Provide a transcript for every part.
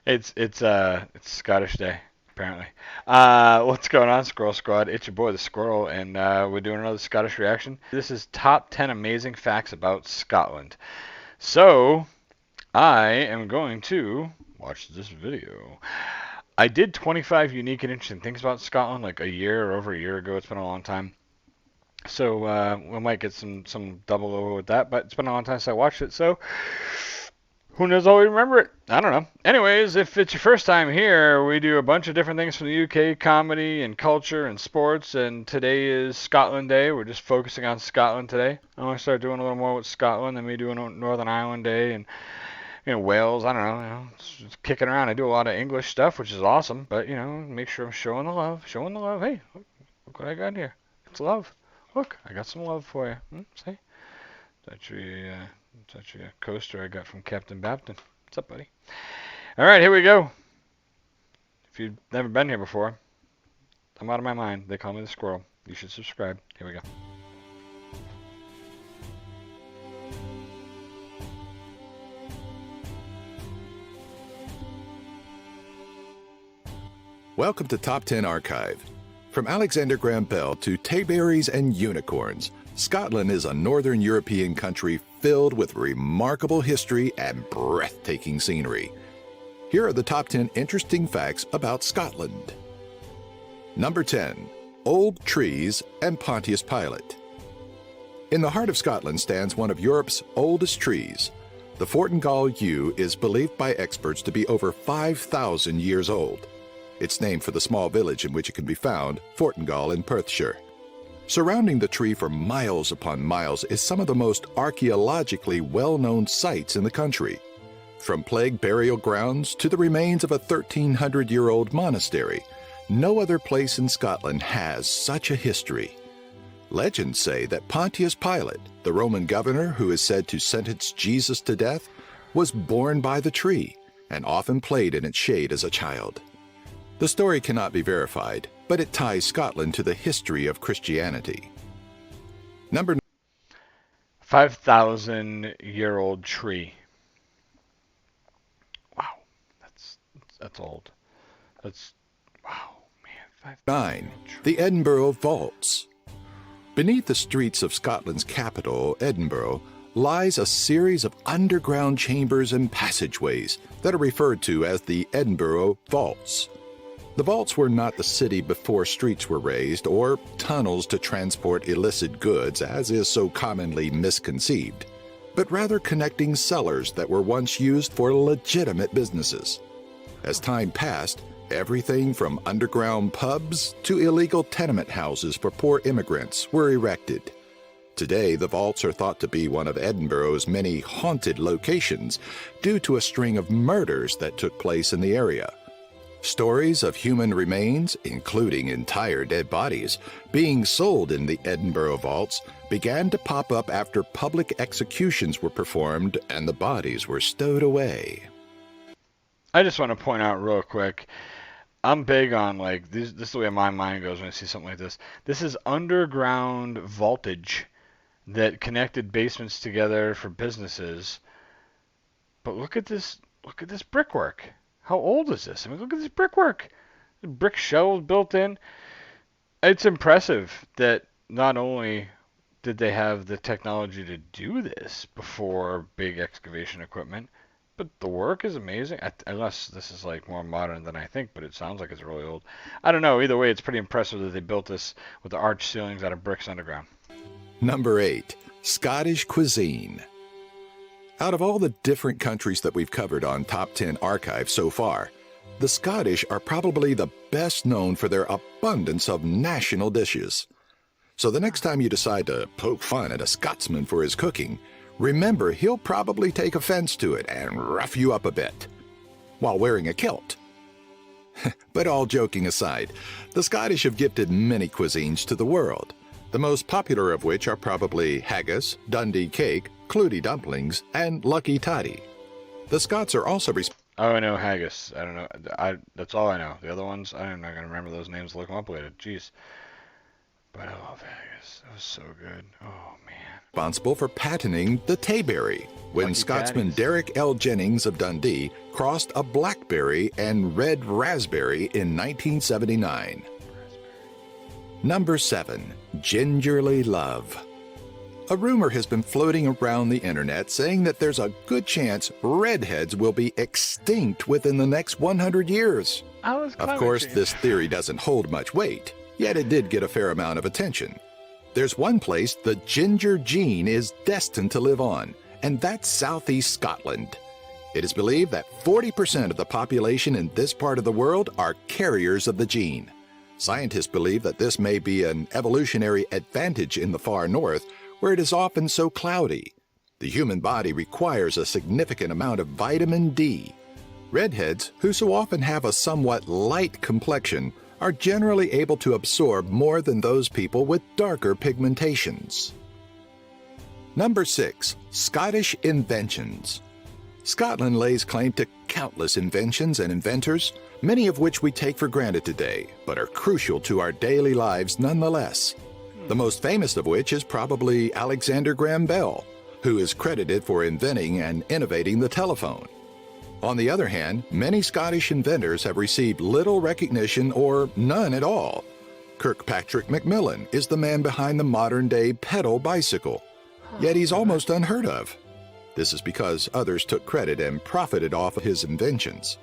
It's Scottish Day, apparently. What's going on, Squirrel Squad? It's your boy the Squirrel, and we're doing another Scottish reaction. This is top 10 amazing facts about Scotland. So I am going to watch this video. I did 25 unique and interesting things about Scotland like a year or over a year ago. It's been a long time. So we might get some double over with that, but it's been a long time since I watched it. So who knows? I'll remember it. I don't know. Anyways, if it's your first time here, we do a bunch of different things from the UK, comedy and culture and sports. And today is Scotland Day. We're just focusing on Scotland today. I want to start doing a little more with Scotland, then we do a Northern Ireland Day and Wales. I don't know. Just kicking around. I do a lot of English stuff, which is awesome. But make sure I'm showing the love. Showing the love. Hey, look what I got here. It's love. Look, I got some love for you. See? That's actually a coaster I got from Captain Bapton. What's up, buddy? All right, here we go. If you've never been here before, I'm out of my mind. They call me the Squirrel. You should subscribe. Here we go. Welcome to Top 10 Archive. From Alexander Graham Bell to Tayberries and unicorns, Scotland is a northern European country filled with remarkable history and breathtaking scenery. Here are the top 10 interesting facts about Scotland. Number 10. Old trees and Pontius Pilate. In the heart of Scotland stands one of Europe's oldest trees. The Fortingall yew is believed by experts to be over 5,000 years old. It's named for the small village in which it can be found, Fortingall in Perthshire. Surrounding the tree for miles upon miles is some of the most archaeologically well-known sites in the country. From plague burial grounds to the remains of a 1,300-year-old monastery, no other place in Scotland has such a history. Legends say that Pontius Pilate, the Roman governor who is said to sentence Jesus to death, was born by the tree and often played in its shade as a child. The story cannot be verified, but it ties Scotland to the history of Christianity. Number 5,000-year-old tree. Wow, that's old. Wow, man. 9. The Edinburgh Vaults. Beneath the streets of Scotland's capital, Edinburgh, lies a series of underground chambers and passageways that are referred to as the Edinburgh Vaults. The vaults were not the city before streets were raised or tunnels to transport illicit goods, as is so commonly misconceived, but rather connecting cellars that were once used for legitimate businesses. As time passed, everything from underground pubs to illegal tenement houses for poor immigrants were erected. Today, the vaults are thought to be one of Edinburgh's many haunted locations due to a string of murders that took place in the area. Stories of human remains, including entire dead bodies, being sold in the Edinburgh vaults began to pop up after public executions were performed and the bodies were stowed away. I just want to point out real quick, I'm big on this is the way my mind goes when I see something like this. This is underground voltage that connected basements together for businesses. But look at this brickwork. How old is this? I mean, look at this brickwork. The brick shelves built in. It's impressive that not only did they have the technology to do this before big excavation equipment, but the work is amazing. Unless this is more modern than I think, but it sounds like it's really old. I don't know. Either way, it's pretty impressive that they built this with the arched ceilings out of bricks underground. Number 8. Scottish cuisine. Out of all the different countries that we've covered on Top 10 Archive so far, the Scottish are probably the best known for their abundance of national dishes. So the next time you decide to poke fun at a Scotsman for his cooking, remember he'll probably take offense to it and rough you up a bit, while wearing a kilt. But all joking aside, the Scottish have gifted many cuisines to the world, the most popular of which are probably haggis, Dundee cake, Clootie dumplings, and Lucky Toddy. The Scots are also Oh, I know haggis. I don't know. That's all I know. The other ones, I'm not going to remember those names to look them up later. Jeez. But I love haggis. That was so good. Oh, man. responsible for patenting the Tayberry, when Lucky Scotsman Patties. Derek L. Jennings of Dundee crossed a blackberry and red raspberry in 1979. Number 7. Gingerly Love. A rumor has been floating around the internet saying that there's a good chance redheads will be extinct within the next 100 years. Of course, this theory doesn't hold much weight, yet it did get a fair amount of attention. There's one place the ginger gene is destined to live on, and that's southeast Scotland. It is believed that 40% of the population in this part of the world are carriers of the gene. Scientists believe that this may be an evolutionary advantage in the far north, where it is often so cloudy. The human body requires a significant amount of vitamin D. Redheads, who so often have a somewhat light complexion, are generally able to absorb more than those people with darker pigmentations. Number 6. Scottish Inventions. Scotland lays claim to countless inventions and inventors, many of which we take for granted today, but are crucial to our daily lives nonetheless. The most famous of which is probably Alexander Graham Bell, who is credited for inventing and innovating the telephone. On the other hand, many Scottish inventors have received little recognition or none at all. Kirkpatrick Macmillan is the man behind the modern-day pedal bicycle, yet he's almost unheard of. This is because others took credit and profited off of his inventions.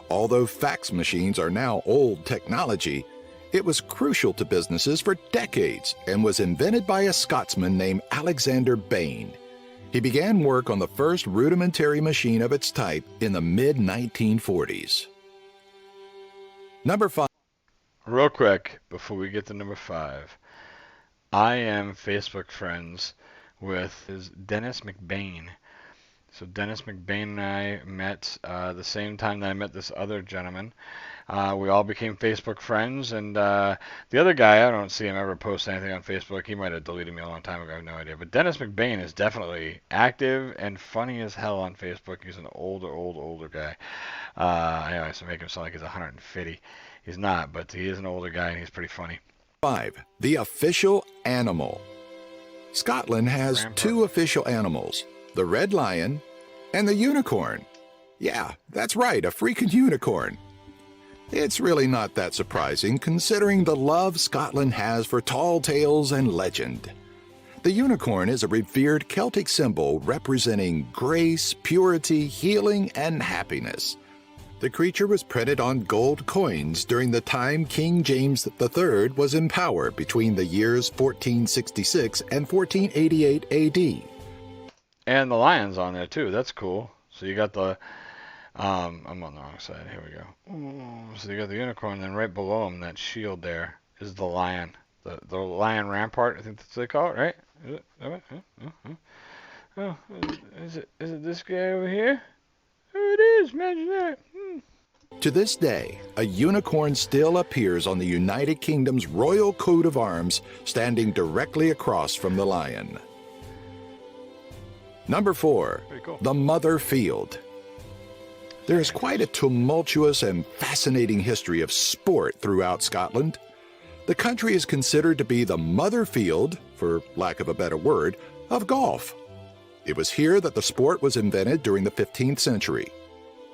Although fax machines are now old technology, it was crucial to businesses for decades and was invented by a Scotsman named Alexander Bain. He began work on the first rudimentary machine of its type in the mid-1940s. Number 5. Real quick, before we get to number 5, I am Facebook friends with Dennis McBain. So Dennis McBain and I met the same time that I met this other gentleman. We all became Facebook friends, and the other guy, I don't see him ever post anything on Facebook. He might have deleted me a long time ago, I have no idea. But Dennis McBain is definitely active and funny as hell on Facebook. He's an older guy. I always make him sound like he's 150. He's not, but he is an older guy, and he's pretty funny. 5. The official animal. Scotland has two official animals, the red lion and the unicorn. Yeah, that's right, a freaking unicorn. It's really not that surprising considering the love Scotland has for tall tales and legend. The unicorn is a revered Celtic symbol representing grace, purity, healing, and happiness. The creature was printed on gold coins during the time King James III was in power between the years 1466 and 1488 AD. And the lion's on there too. That's cool. So you got the I'm on the wrong side. Here we go. Ooh, so you got the unicorn, and then right below him, that shield there is the lion. The lion rampart, I think that's what they call it, right? Is it? Oh, is it this guy over here? Oh, it is. Imagine that. To this day, a unicorn still appears on the United Kingdom's royal coat of arms, standing directly across from the lion. Number 4, Cool. the Mother Field. There is quite a tumultuous and fascinating history of sport throughout Scotland. The country is considered to be the mother field, for lack of a better word, of golf. It was here that the sport was invented during the 15th century.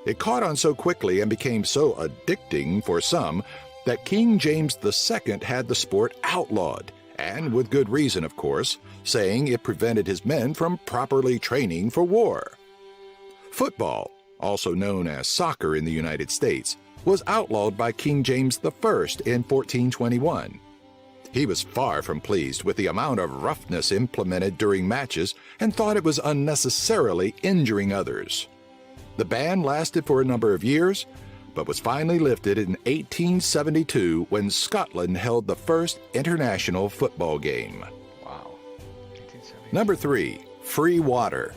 It caught on so quickly and became so addicting for some that King James II had the sport outlawed, and with good reason, of course, saying it prevented his men from properly training for war. Football, also known as soccer in the United States, was outlawed by King James I in 1421. He was far from pleased with the amount of roughness implemented during matches and thought it was unnecessarily injuring others. The ban lasted for a number of years, but was finally lifted in 1872 when Scotland held the first international football game. Wow. 1872. Number 3, free water.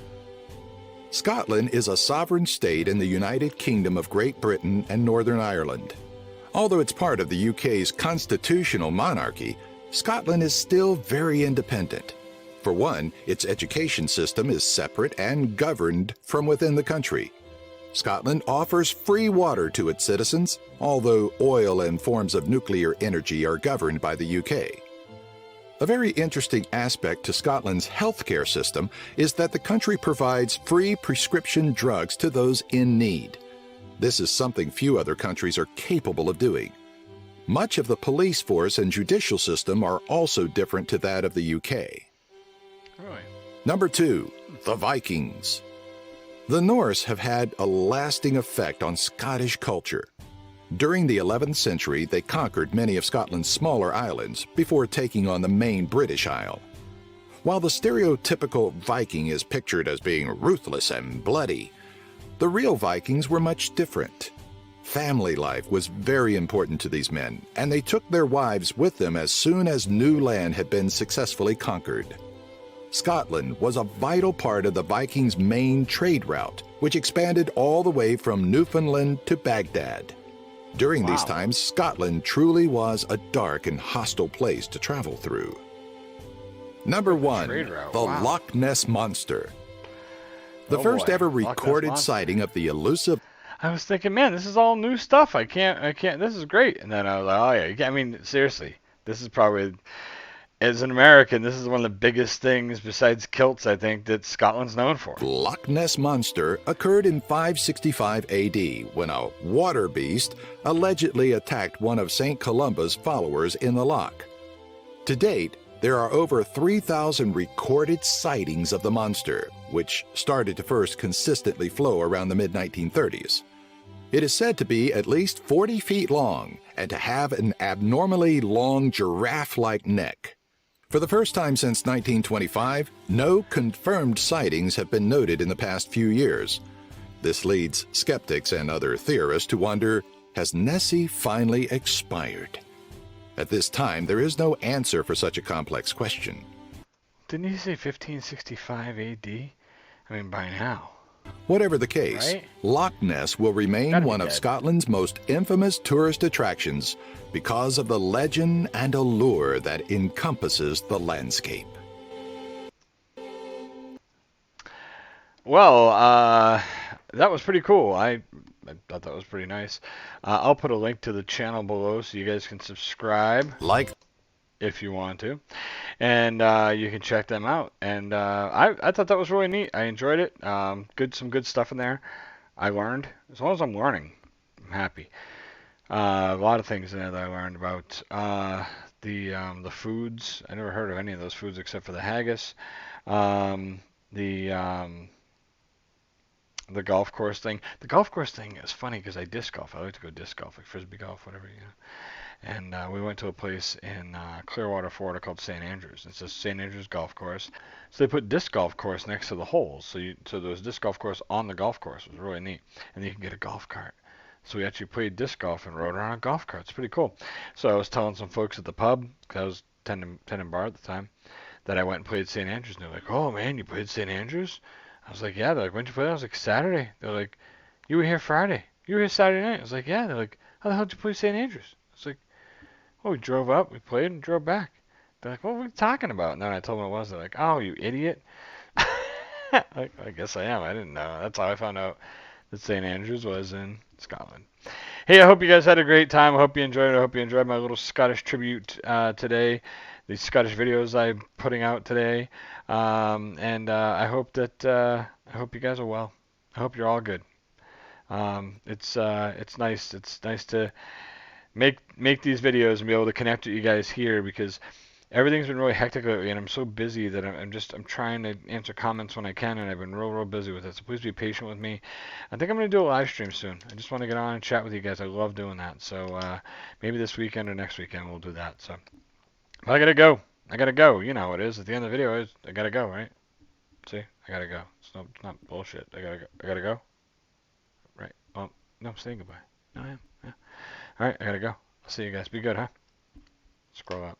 Scotland is a sovereign state in the United Kingdom of Great Britain and Northern Ireland. Although it's part of the UK's constitutional monarchy, Scotland is still very independent. For one, its education system is separate and governed from within the country. Scotland offers free water to its citizens, although oil and forms of nuclear energy are governed by the UK. A very interesting aspect to Scotland's healthcare system is that the country provides free prescription drugs to those in need. This is something few other countries are capable of doing. Much of the police force and judicial system are also different to that of the UK. Really? Number 2, the Vikings. The Norse have had a lasting effect on Scottish culture. During the 11th century, they conquered many of Scotland's smaller islands before taking on the main British Isle. While the stereotypical Viking is pictured as being ruthless and bloody, the real Vikings were much different. Family life was very important to these men, and they took their wives with them as soon as new land had been successfully conquered. Scotland was a vital part of the Vikings' main trade route, which expanded all the way from Newfoundland to Baghdad. During these times, Scotland truly was a dark and hostile place to travel through. Number 1, the Loch Ness Monster. The first ever recorded sighting of the elusive... I was thinking, man, this is all new stuff. I can't, this is great. And then I was like, oh yeah, you can't, I mean, seriously, this is probably, as an American, this is one of the biggest things besides kilts, I think, that Scotland's known for. Loch Ness Monster occurred in 565 AD when a water beast allegedly attacked one of St. Columba's followers in the loch. To date, there are over 3,000 recorded sightings of the monster, which started to first consistently flow around the mid-1930s. It is said to be at least 40 feet long and to have an abnormally long giraffe-like neck. For the first time since 1925, no confirmed sightings have been noted in the past few years. This leads skeptics and other theorists to wonder, has Nessie finally expired? At this time, there is no answer for such a complex question. Didn't he say 1565 AD? I mean, by now. Whatever the case, right? Loch Ness will remain one of Scotland's most infamous tourist attractions because of the legend and allure that encompasses the landscape. Well, that was pretty cool. I thought that was pretty nice. I'll put a link to the channel below so you guys can subscribe. If you want to. And you can check them out. And I thought that was really neat. I enjoyed it. Some good stuff in there. I learned. As long as I'm learning, I'm happy. A lot of things in there that I learned about. The foods. I never heard of any of those foods except for the haggis. The golf course thing. The golf course thing is funny because I disc golf. I like to go disc golf, like frisbee golf, whatever, you know. And we went to a place in Clearwater, Florida called St. Andrews. It's a St. Andrews golf course. So they put disc golf course next to the holes. So there was disc golf course on the golf course. It was really neat. And you can get a golf cart. So we actually played disc golf and rode around a golf cart. It's pretty cool. So I was telling some folks at the pub, because I was tending bar at the time, that I went and played St. Andrews. And they're like, oh man, you played St. Andrews? I was like, yeah. They're like, when did you play that? I was like, Saturday. They're like, you were here Friday. You were here Saturday night. I was like, yeah. They're like, how the hell did you play St. Andrews? I was like, well, we drove up, we played, and drove back. They're like, what were we talking about? And then I told them what it was. They're like, oh, you idiot. I guess I am. I didn't know. That's how I found out that St. Andrews was in Scotland. Hey, I hope you guys had a great time. I hope you enjoyed it. I hope you enjoyed my little Scottish tribute today. These Scottish videos I'm putting out today. I hope you guys are well. I hope you're all good. It's nice. It's nice to make these videos and be able to connect with you guys here because everything's been really hectic lately and I'm so busy that I'm trying to answer comments when I can and I've been real busy with it. So please be patient with me. I think I'm going to do a live stream soon. I just want to get on and chat with you guys. I love doing that. So maybe this weekend or next weekend we'll do that. So but I gotta go. You know how it is. At the end of the video, I gotta go, right? See, I gotta go. It's not bullshit. I gotta go. Right? Oh, no, I'm saying goodbye. No, I am. Yeah. All right, I gotta go. I'll see you guys. Be good, huh? Scroll up.